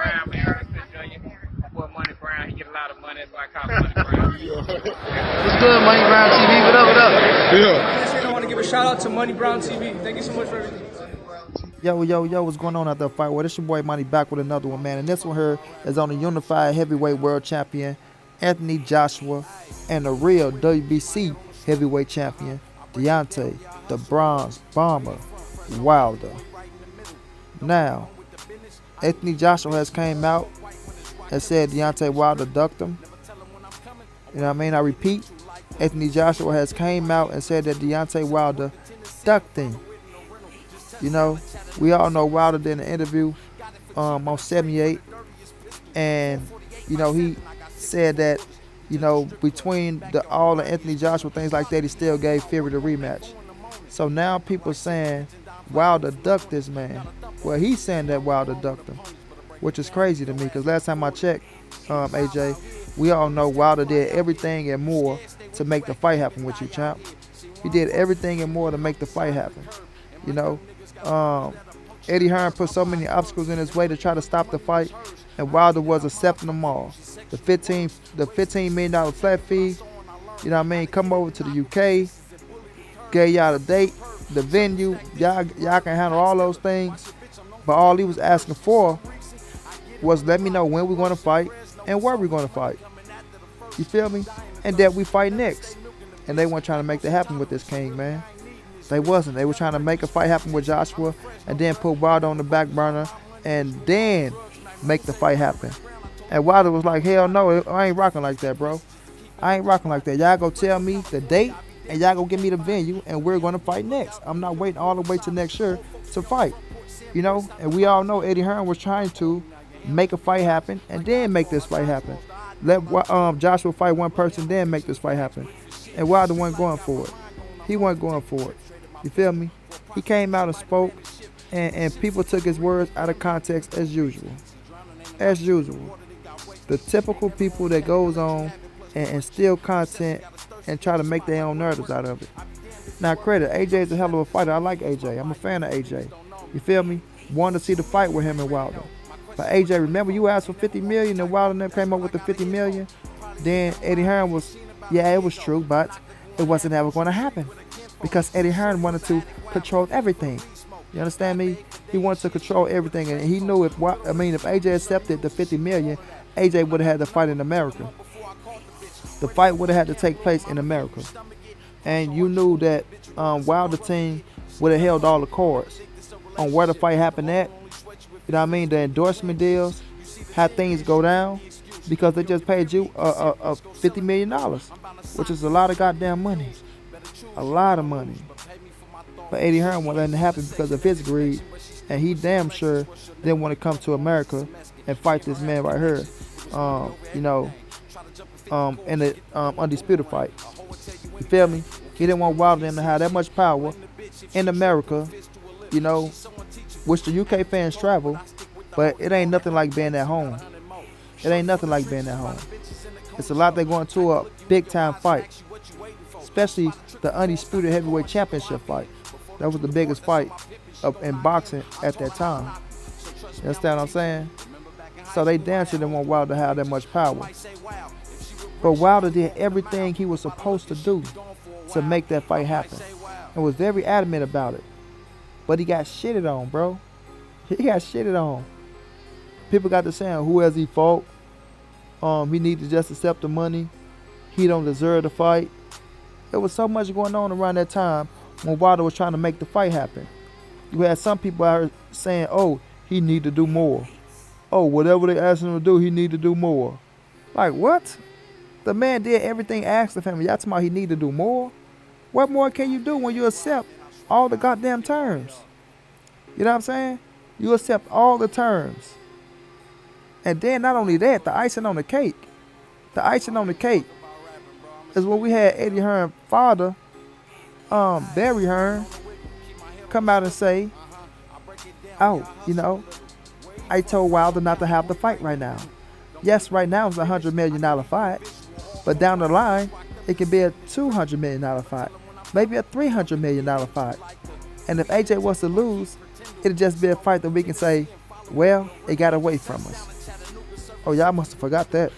Brown, man. Listen, Junior. My boy Money Brown, he get a lot of money, that's why I call him Money Brown. What's good, Money Brown TV? What up, what up? Yeah. I want to give a shout out to Money Brown TV. Thank you so much for everything. Yo, what's going on out there, fight? Well, this your boy Money back with another one, man. And this one here is on the unified heavyweight world champion, Anthony Joshua, and the real WBC heavyweight champion, Deontay, the Bronze Bomber, Wilder. Now, Anthony Joshua has came out and said Deontay Wilder ducked him. You know what I mean? I repeat, Anthony Joshua has came out and said that Deontay Wilder ducked him. You know, we all know Wilder did an interview on 78, and you know he said that between all the Anthony Joshua things like that, he still gave Fury the rematch. So now people saying Wilder ducked this man. Well, he's saying that Wilder ducked him, which is crazy to me because last time I checked, AJ, we all know Wilder did everything and more to make the fight happen with you, champ. He did everything and more to make the fight happen. You know, Eddie Hearn put so many obstacles in his way to try to stop the fight, and Wilder was accepting them all. The $15 million flat fee, you know what I mean? Come over to the UK, gave y'all the date, the venue, y'all can handle all those things. But all he was asking for was let me know when we're going to fight and where we're going to fight. You feel me? And that we fight next. And they weren't trying to make that happen with this king, man. They wasn't. They were trying to make a fight happen with Joshua and then put Wilder on the back burner and then make the fight happen. And Wilder was like, hell no, I ain't rocking like that, bro. I ain't rocking like that. Y'all go tell me the date and y'all go give me the venue and we're going to fight next. I'm not waiting all the way to next year to fight. You know, and we all know Eddie Hearn was trying to make a fight happen and then make this fight happen. Let Joshua fight one person, then make this fight happen. And Wilder wasn't going for it. He wasn't going for it. You feel me? He came out and spoke, and people took his words out of context as usual. As usual. The typical people that goes on and steal content and try to make their own narratives out of it. Now, credit, AJ is a hell of a fighter. I like AJ. I'm a fan of AJ. You feel me? Wanted to see the fight with him and Wilder. But AJ, remember you asked for $50 million and Wilder never came up with the $50 million? Then Eddie Hearn was, yeah, it was true, but it wasn't ever going to happen. Because Eddie Hearn wanted to control everything. You understand me? He wanted to control everything, and he knew if AJ accepted the $50 million, AJ would have had to fight in America. The fight would have had to take place in America. And you knew that Wilder team would have held all the cards on where the fight happened at. You know what I mean? The endorsement deals, how things go down, because they just paid you $50 million, which is a lot of goddamn money. A lot of money. But Eddie Hearn won't let it happen because of his greed, and he damn sure didn't want to come to America and fight this man right here, in the undisputed fight. You feel me? He didn't want Wilder to have that much power in America, which the UK fans travel, but it ain't nothing like being at home. It ain't nothing like being at home. It's a lot they're going to a big time fight, especially the undisputed heavyweight championship fight. That was the biggest fight in boxing at that time. You understand what I'm saying? So they damn sure didn't want Wilder to have that much power. But Wilder did everything he was supposed to do to make that fight happen and was very adamant about it. But he got shitted on, bro. He got shitted on. People got to saying, who has he fought? He needs to just accept the money. He don't deserve the fight. There was so much going on around that time when Wilder was trying to make the fight happen. You had some people out here saying, oh, he need to do more. Oh, whatever they asked him to do, he need to do more. Like, what? The man did everything asked of him. Y'all talking about he need to do more? What more can you do when you accept all the goddamn terms? You know what I'm saying? You accept all the terms. And then not only that, the icing on the cake. The icing on the cake is when we had Eddie Hearn's father, Barry Hearn, come out and say, oh, I told Wilder not to have the fight right now. Yes, right now it's a $100 million fight, but down the line, it could be a $200 million fight, maybe a $300 million fight. And if AJ was to lose, it'd just be a fight that we can say, well, it got away from us. Oh, y'all must have forgot that.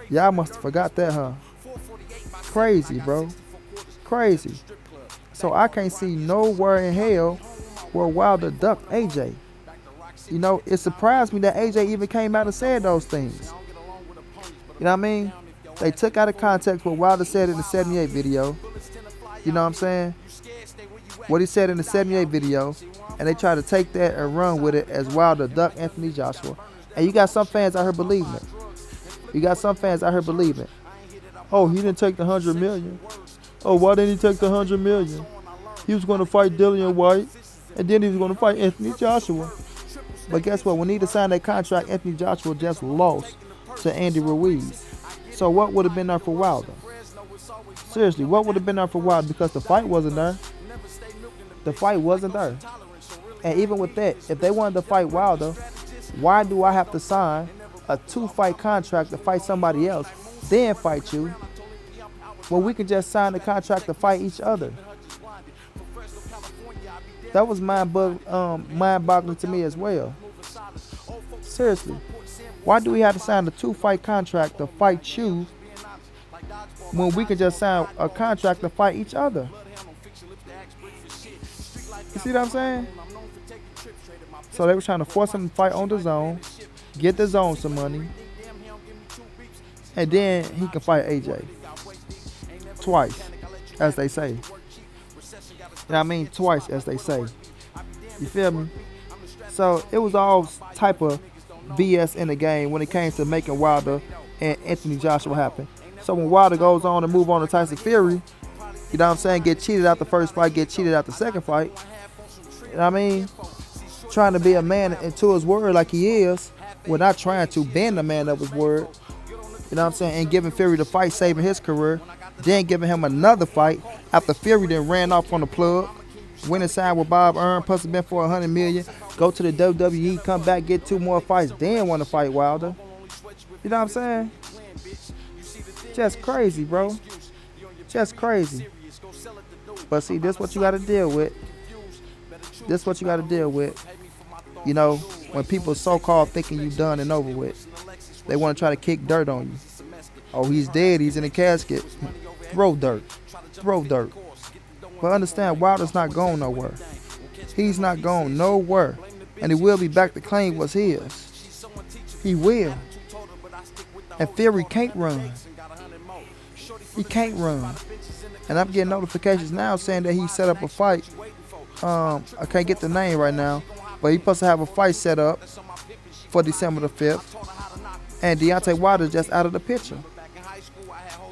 Y'all must have forgot that, huh? Crazy, bro. Crazy. So I can't see nowhere in hell where Wilder ducked AJ. You know, it surprised me that AJ even came out and said those things. You know what I mean? They took out of context what Wilder said in the 78 video. You know what I'm saying? What he said in the 78 video. And they try to take that and run with it as Wilder ducked Anthony Joshua. And you got some fans out here believing it. You got some fans out here believing it. Oh, he didn't take the 100 million. Oh, why didn't he take the 100 million? He was going to fight Dillian White. And then he was going to fight Anthony Joshua. But guess what? When he signed that contract, Anthony Joshua just lost to Andy Ruiz. So what would have been there for Wilder? Seriously, what would have been there for Wilder? Because the fight wasn't there. The fight wasn't there. And even with that, if they wanted to fight Wilder, why do I have to sign a 2-fight contract to fight somebody else, then fight you? Well, we could just sign the contract to fight each other. That was mind-boggling to me as well. Seriously, why do we have to sign a 2-fight contract to fight you when we could just sign a contract to fight each other? You see what I'm saying? So they were trying to force him to fight on the zone, get the zone some money, and then he can fight AJ. Twice, as they say. You know what I mean? Twice, as they say. You feel me? So it was all type of BS in the game when it came to making Wilder and Anthony Joshua happen. So when Wilder goes on and move on to Tyson Fury, you know what I'm saying, get cheated out the first fight, get cheated out the second fight. You know what I mean? Trying to be a man into his word like he is, well, not trying to bend a man of his word. You know what I'm saying? And giving Fury the fight, saving his career. Then giving him another fight after Fury then ran off on the plug. Went inside with Bob Earn, plus been for $100 million. Go to the WWE, come back, get 2 more fights, then want to fight Wilder. You know what I'm saying? Just crazy, bro. Just crazy. But see, this what you got to deal with. This what you got to deal with. You know, when people so-called thinking you done and over with, they want to try to kick dirt on you. Oh, he's dead. He's in a casket. Throw dirt. Throw dirt. But understand, Wilder's not going nowhere. He's not going nowhere. And he will be back to claim what's his. He will. And Fury can't run. He can't run. And I'm getting notifications now saying that he set up a fight. I can't get the name right now. But he's supposed to have a fight set up for December the 5th. And Deontay Wilder just out of the picture.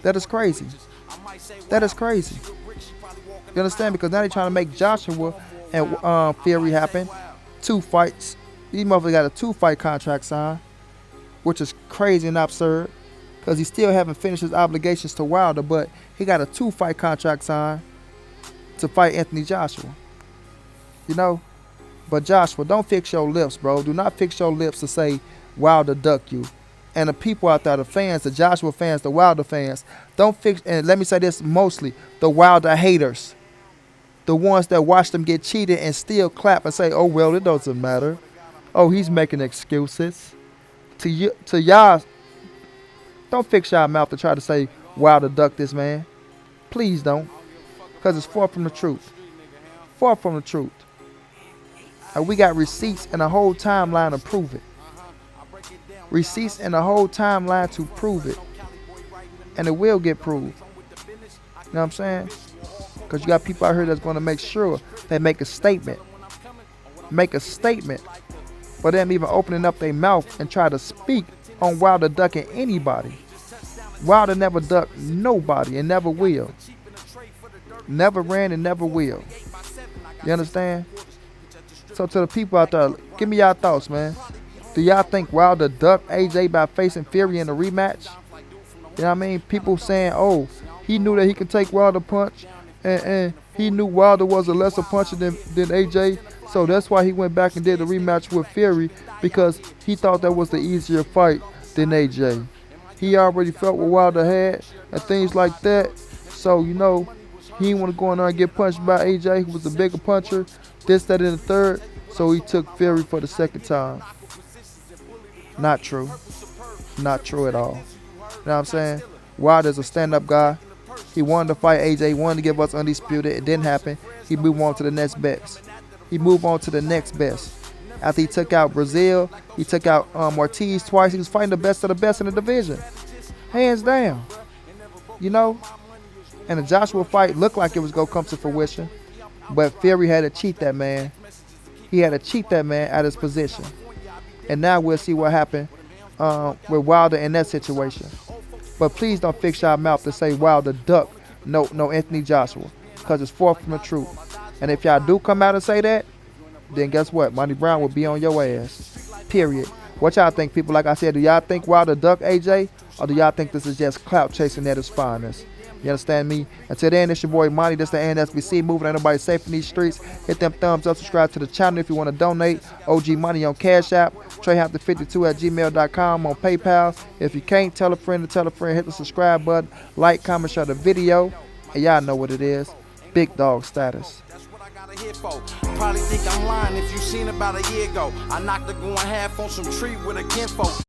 That is crazy. That is crazy. You understand? Because now they're trying to make Joshua and Fury happen. 2 fights. These motherfuckers got a 2-fight contract signed, which is crazy and absurd. Because he still haven't finished his obligations to Wilder, but he got a 2-fight contract signed to fight Anthony Joshua. You know? But Joshua, don't fix your lips, bro. Do not fix your lips to say Wilder duck you. And the people out there, the fans, the Joshua fans, the Wilder fans, don't fix, and let me say this mostly, the Wilder haters. The ones that watch them get cheated and still clap and say, oh, well, it doesn't matter. Oh, he's making excuses. To y'all, don't fix y'all mouth to try to say Wilder duck this man. Please don't. Because it's far from the truth. Far from the truth. And we got receipts and a whole timeline to prove it. Receipts and a whole timeline to prove it. And it will get proved. You know what I'm saying? Because you got people out here that's going to make sure they make a statement. Make a statement. For them even opening up their mouth and try to speak on Wilder ducking anybody. Wilder never ducked nobody and never will. Never ran and never will. You understand? So to the people out there, give me y'all thoughts, man. Do y'all think Wilder ducked AJ by facing Fury in a rematch? You know what I mean? People saying, oh, he knew that he could take Wilder punch, and he knew Wilder was a lesser puncher than AJ, so that's why he went back and did the rematch with Fury, because he thought that was the easier fight than AJ. He already felt what Wilder had and things like that, so, you know, he didn't want to go in there and get punched by AJ, who was the bigger puncher, this, that, and the third, so he took Fury for the second time. Not true. Not true at all. You know what I'm saying? Wilder's a stand-up guy. He wanted to fight AJ. He wanted to give us undisputed. It didn't happen. He moved on to the next best. He moved on to the next best. After he took out Brazil, he took out Ortiz twice. He was fighting the best of the best in the division. Hands down. You know? And the Joshua fight looked like it was going to come to fruition. But Fury had to cheat that man. He had to cheat that man at his position. And now we'll see what happened with Wilder in that situation. But please don't fix your mouth to say Wilder duck no Anthony Joshua, because it's far from the truth. And if y'all do come out and say that, then guess what? Monty Brown will be on your ass. Period. What y'all think, people? Like I said, do y'all think Wilder duck AJ, or do y'all think this is just clout chasing at his finest? You understand me? Until then, it's your boy Monty. This the NSBC moving. Ain't nobody safe in these streets. Hit them thumbs up. Subscribe to the channel if you want to donate. OG Money on Cash App. TreyHampton52@gmail.com on PayPal. If you can't, tell a friend to tell a friend. Hit the subscribe button. Like, comment, share the video. And y'all know what it is. Big dog status. Probably think I'm lying if you seen about a year ago. I knocked the going half on some tree with a kinfolk.